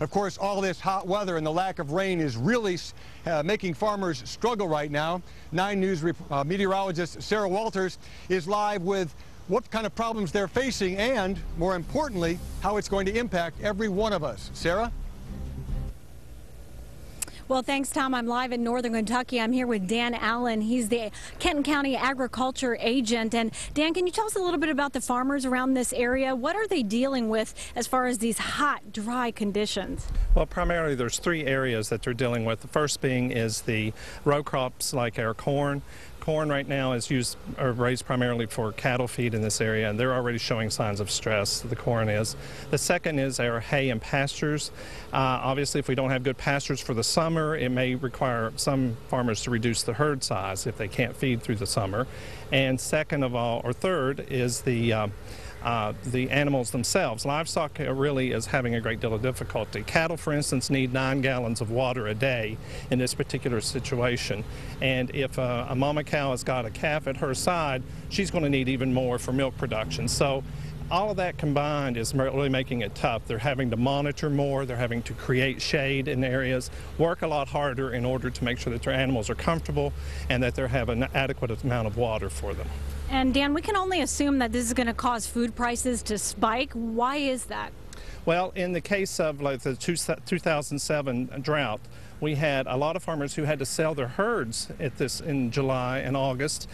Of course, all this hot weather and the lack of rain is really making farmers struggle right now. 9 News meteorologist Sarah Walters is live with what kind of problems they're facing and, more importantly, how it's going to impact every one of us. Sarah? Well, thanks, Tom. I'm live in northern Kentucky. I'm here with Dan Allen. He's the Kenton County Agriculture Agent. And Dan, can you tell us a little bit about the farmers around this area? What are they dealing with as far as these hot, dry conditions? Well, primarily there's 3 areas that they're dealing with. The first being is the row crops like our corn. Corn right now is used or raised primarily for cattle feed in this area, and they're already showing signs of stress. The corn is. The second is our hay and pastures. Obviously, if we don't have good pastures for the summer, it may require some farmers to reduce the herd size if they can't feed through the summer. And second of all, or third, is the animals themselves. Livestock really is having a great deal of difficulty. Cattle, for instance, need 9 gallons of water a day in this particular situation. And if a mama cow has got a calf at her side, she's going to need even more for milk production. So all of that combined is really making it tough. They're having to monitor more, they're having to create shade in areas, work a lot harder in order to make sure that their animals are comfortable and that they have an adequate amount of water for them. And Dan, we can only assume that this is going to cause food prices to spike. Why is that? Well, in the case of like the 2007 drought, we had a lot of farmers who had to sell their herds in July and August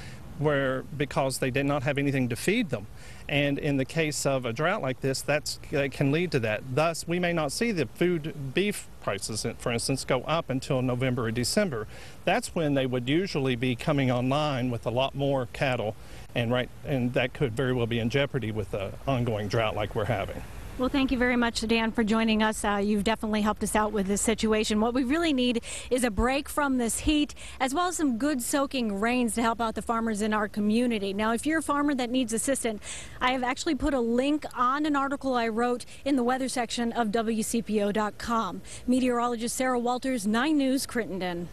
because they did not have anything to feed them. And in the case of a drought like this, that can lead to that. Thus, we may not see the beef prices, for instance, go up until November or December. That's when they would usually be coming online with a lot more cattle, and that could very well be in jeopardy with the ongoing drought like we're having. Well, thank you very much, Dan, for joining us. You've definitely helped us out with this situation. What we really need is a break from this heat, as well as some good soaking rains to help out the farmers in our community. Now, if you're a farmer that needs assistance, I have actually put a link on an article I wrote in the weather section of WCPO.com. Meteorologist Sarah Walters, 9 News, Crittenden.